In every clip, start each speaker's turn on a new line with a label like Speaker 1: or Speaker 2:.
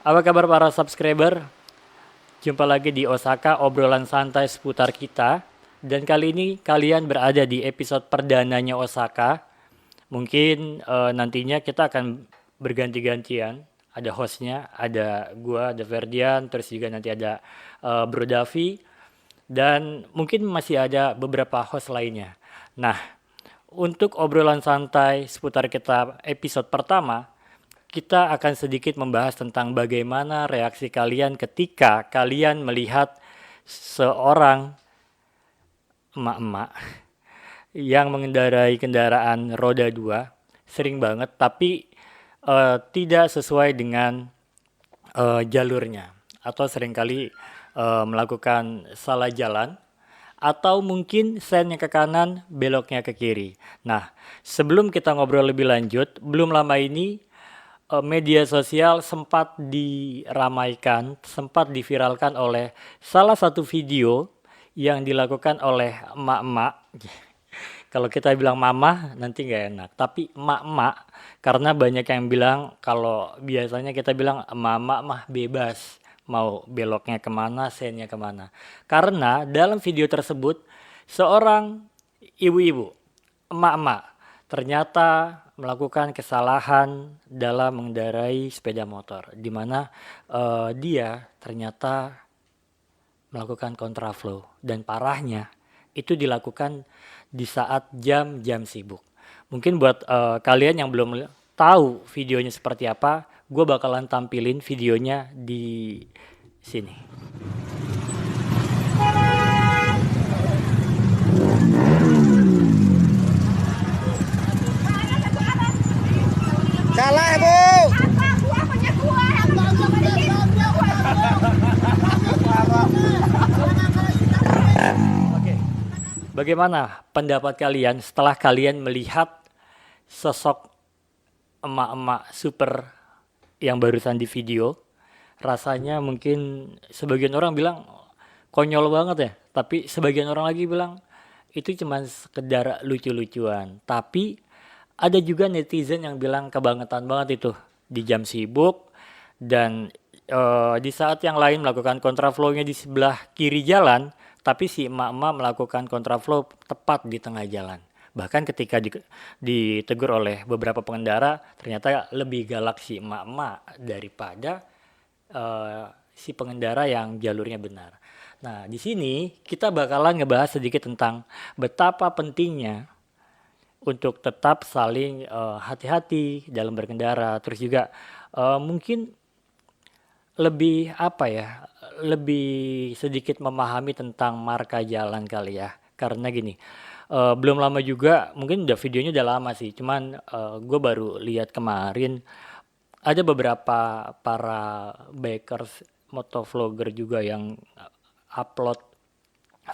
Speaker 1: Apa kabar para subscriber? Jumpa lagi di Osaka, obrolan santai seputar kita. Dan kali ini kalian berada di episode perdananya Osaka. Mungkin nantinya kita akan berganti-gantian. Ada hostnya, ada gua, ada Ferdian, terus juga nanti ada Bro Davi. Dan mungkin masih ada beberapa host lainnya. Nah, untuk obrolan santai seputar kita episode pertama, kita akan sedikit membahas tentang bagaimana reaksi kalian ketika kalian melihat seorang emak-emak yang mengendarai kendaraan roda 2 sering banget tapi tidak sesuai dengan jalurnya atau seringkali melakukan salah jalan atau mungkin sennya ke kanan, beloknya ke kiri. Nah, sebelum kita ngobrol lebih lanjut, belum lama ini media sosial sempat diramaikan, sempat diviralkan oleh salah satu video yang dilakukan oleh emak-emak. Kalau kita bilang mama nanti nggak enak, tapi emak-emak karena banyak yang bilang kalau biasanya kita bilang mama mah bebas mau beloknya kemana, sennya kemana. Karena dalam video tersebut seorang ibu-ibu, emak-emak ternyata melakukan kesalahan dalam mengendarai sepeda motor, di mana dia ternyata melakukan kontraflow dan parahnya itu dilakukan di saat jam-jam sibuk. Mungkin buat kalian yang belum tahu videonya seperti apa, gue bakalan tampilin videonya di sini.
Speaker 2: Salah ya, Bu.
Speaker 1: Oke. Bagaimana pendapat kalian setelah kalian melihat sosok emak-emak super yang barusan di video? Rasanya mungkin sebagian orang bilang konyol banget ya, tapi sebagian orang lagi bilang itu cuma sekedar lucu-lucuan. Tapi ada juga netizen yang bilang kebangetan banget itu di jam sibuk dan di saat yang lain melakukan kontraflow-nya di sebelah kiri jalan, tapi si emak-emak melakukan kontraflow tepat di tengah jalan. Bahkan ketika ditegur oleh beberapa pengendara, ternyata lebih galak si emak-emak daripada si pengendara yang jalurnya benar. Nah, di sini kita bakalan ngebahas sedikit tentang betapa pentingnya untuk tetap saling hati-hati dalam berkendara. Terus juga mungkin lebih apa ya, lebih sedikit memahami tentang marka jalan kali ya. Karena gini, belum lama juga, mungkin udah videonya udah lama sih, cuman gue baru lihat kemarin ada beberapa para bikers motovlogger juga yang upload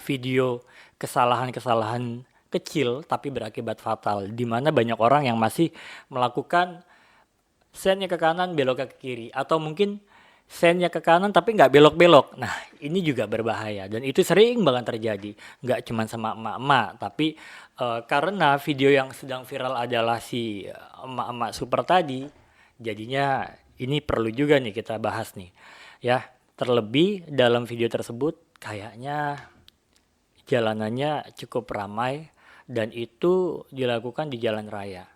Speaker 1: video kesalahan-kesalahan kecil tapi berakibat fatal, di mana banyak orang yang masih melakukan sennya ke kanan belok ke kiri atau mungkin sennya ke kanan tapi nggak belok-belok. Nah, ini juga berbahaya dan itu sering banget terjadi, nggak cuma sama emak-emak tapi karena video yang sedang viral adalah si emak-emak super tadi, jadinya ini perlu juga nih kita bahas nih ya. Terlebih dalam video tersebut kayaknya jalanannya cukup ramai dan itu dilakukan di jalan raya.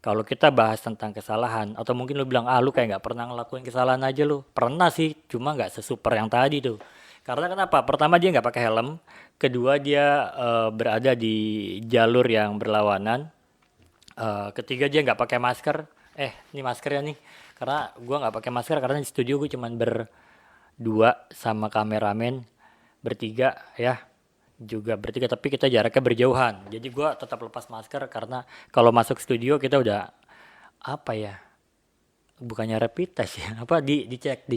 Speaker 1: Kalau kita bahas tentang kesalahan, atau mungkin lu bilang, ah lu kayak nggak pernah ngelakuin kesalahan aja lu. Pernah sih, cuma nggak sesuper yang tadi tuh. Karena kenapa? Pertama dia nggak pakai helm, kedua dia berada di jalur yang berlawanan, ketiga dia nggak pakai masker. Ini maskernya nih. Karena gua nggak pakai masker karena di studio gue cuman berdua sama kameramen, bertiga ya, juga bertiga tapi kita jaraknya berjauhan, jadi gue tetap lepas masker karena kalau masuk studio kita udah apa ya, bukannya rapid test ya apa dicek.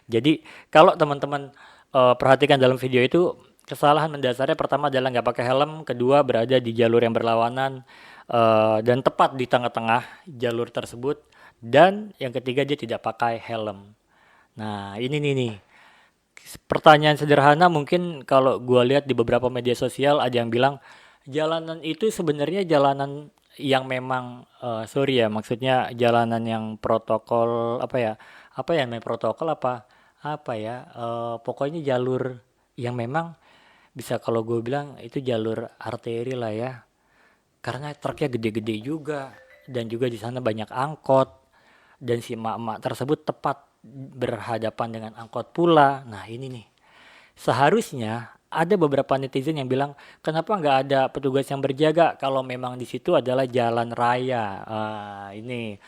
Speaker 1: Jadi kalau teman-teman perhatikan dalam video itu, kesalahan mendasarnya pertama adalah nggak pakai helm, kedua berada di jalur yang berlawanan dan tepat di tengah-tengah jalur tersebut, dan yang ketiga dia tidak pakai helm. Nah ini nih pertanyaan sederhana, mungkin kalau gue lihat di beberapa media sosial ada yang bilang jalanan itu sebenarnya jalanan yang memang sorry ya, maksudnya jalanan yang protokol apa ya, apa ya namanya, protokol apa ya, pokoknya jalur yang memang bisa, kalau gue bilang itu jalur arteri lah ya, karena truknya gede-gede juga dan juga di sana banyak angkot, dan si emak-emak tersebut tepat berhadapan dengan angkot pula. Nah ini nih, seharusnya ada beberapa netizen yang bilang, kenapa nggak ada petugas yang berjaga kalau memang di situ adalah jalan raya. Ini,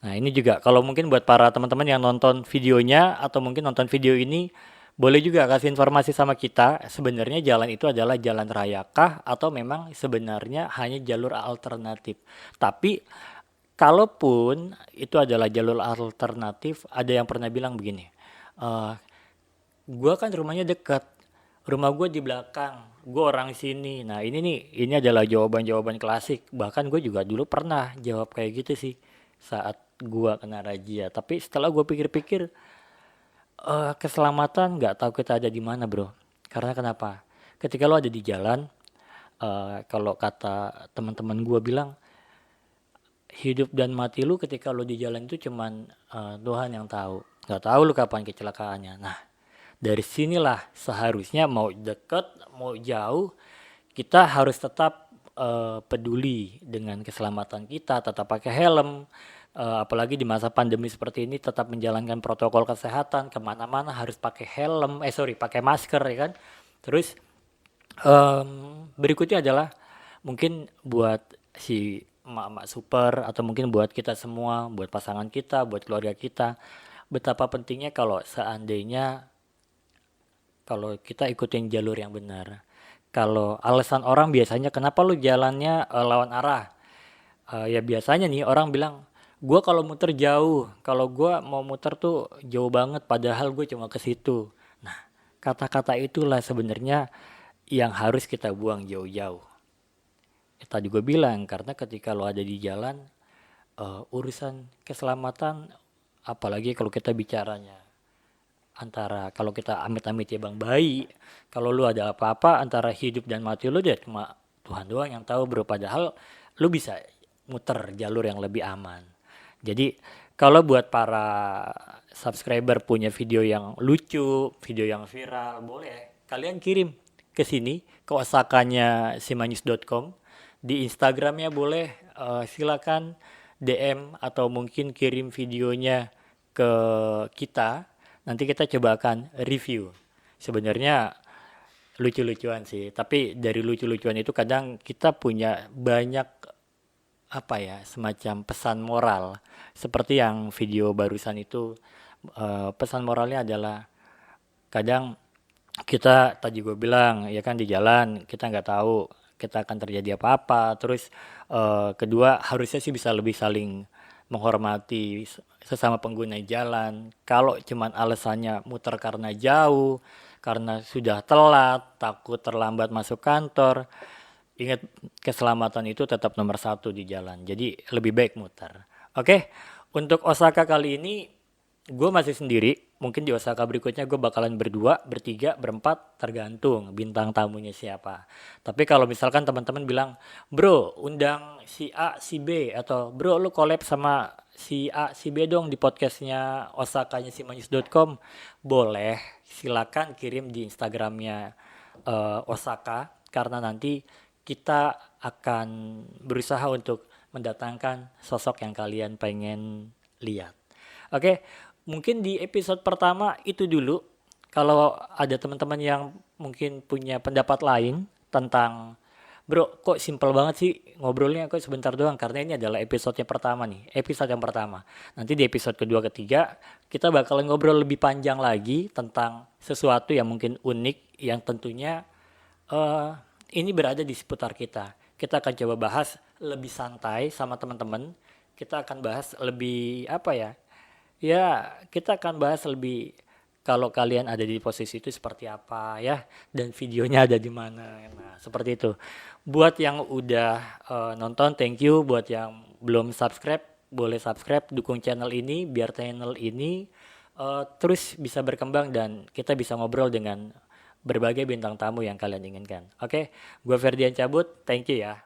Speaker 1: nah ini juga kalau mungkin buat para teman-teman yang nonton videonya atau mungkin nonton video ini, boleh juga kasih informasi sama kita, sebenarnya jalan itu adalah jalan raya kah atau memang sebenarnya hanya jalur alternatif. Tapi kalaupun itu adalah jalur alternatif, ada yang pernah bilang begini, eh gua kan rumahnya dekat, rumah gue di belakang, gue orang sini. Nah ini nih, ini adalah jawaban-jawaban klasik. Bahkan gue juga dulu pernah jawab kayak gitu sih saat gue kena razia. Tapi setelah gue pikir-pikir, keselamatan nggak tahu kita ada di mana bro. Karena kenapa? Ketika lo ada di jalan, kalau kata teman-teman gue bilang, hidup dan mati lu ketika lu di jalan itu cuman Tuhan yang tahu. Nggak tahu lu kapan kecelakaannya. Nah, dari sinilah seharusnya mau deket mau jauh, kita harus tetap peduli dengan keselamatan kita, tetap pakai helm, apalagi di masa pandemi seperti ini, tetap menjalankan protokol kesehatan, kemana-mana harus pakai helm, pakai masker ya kan. Terus berikutnya adalah mungkin buat si emak-emak super, atau mungkin buat kita semua, buat pasangan kita, buat keluarga kita, betapa pentingnya kalau seandainya kalau kita ikutin jalur yang benar. Kalau alasan orang biasanya kenapa lu jalannya lawan arah? Ya biasanya nih orang bilang, gua kalau muter jauh, kalau gua mau muter tuh jauh banget, padahal gue cuma ke situ. Nah, kata-kata itulah sebenarnya yang harus kita buang jauh-jauh. Kita juga bilang, karena ketika lo ada di jalan, urusan keselamatan, apalagi kalau kita bicaranya antara, kalau kita amit-amit ya bang bayi, kalau lu ada apa-apa antara hidup dan mati lu, dia cuma Tuhan doang yang tahu bro. Padahal lu bisa muter jalur yang lebih aman. Jadi kalau buat para subscriber punya video yang lucu, video yang viral, boleh kalian kirim ke sini, ke osakanya simanyus.com. Di Instagramnya boleh, silakan DM atau mungkin kirim videonya ke kita. Nanti kita coba akan review. Sebenarnya lucu-lucuan sih, tapi dari lucu-lucuan itu kadang kita punya banyak apa ya, semacam pesan moral. Seperti yang video barusan itu, pesan moralnya adalah kadang kita, tadi gue bilang ya kan, di jalan kita nggak tahu kita akan terjadi apa-apa. Terus kedua, harusnya sih bisa lebih saling menghormati sesama pengguna jalan. Kalau cuman alasannya muter karena jauh, karena sudah telat, takut terlambat masuk kantor, ingat, keselamatan itu tetap nomor satu di jalan. Jadi lebih baik muter. Oke, untuk Osaka kali ini gue masih sendiri. Mungkin di Osaka berikutnya gue bakalan berdua, bertiga, berempat, tergantung bintang tamunya siapa. Tapi kalau misalkan teman-teman bilang, bro undang si A, si B, atau bro lu collab sama si A, si B dong di podcastnya Osakanya simanyus.com, boleh, silakan kirim di Instagramnya Osaka, karena nanti kita akan berusaha untuk mendatangkan sosok yang kalian pengen lihat. Oke, mungkin di episode pertama itu dulu. Kalau ada teman-teman yang mungkin punya pendapat lain tentang, bro kok simple banget sih ngobrolnya, kok sebentar doang, karena ini adalah episode yang pertama nih, episode yang pertama. Nanti di episode kedua ketiga kita bakalan ngobrol lebih panjang lagi tentang sesuatu yang mungkin unik, yang tentunya eh ini berada di seputar kita. Kita akan coba bahas lebih santai sama teman-teman. Kita akan bahas lebih apa ya? Ya, kita akan bahas lebih, kalau kalian ada di posisi itu seperti apa ya, dan videonya ada di mana. Nah, seperti itu. Buat yang udah nonton, thank you. Buat yang belum subscribe, boleh subscribe, dukung channel ini biar channel ini terus bisa berkembang dan kita bisa ngobrol dengan berbagai bintang tamu yang kalian inginkan. Oke, gue Ferdian cabut. Thank you ya.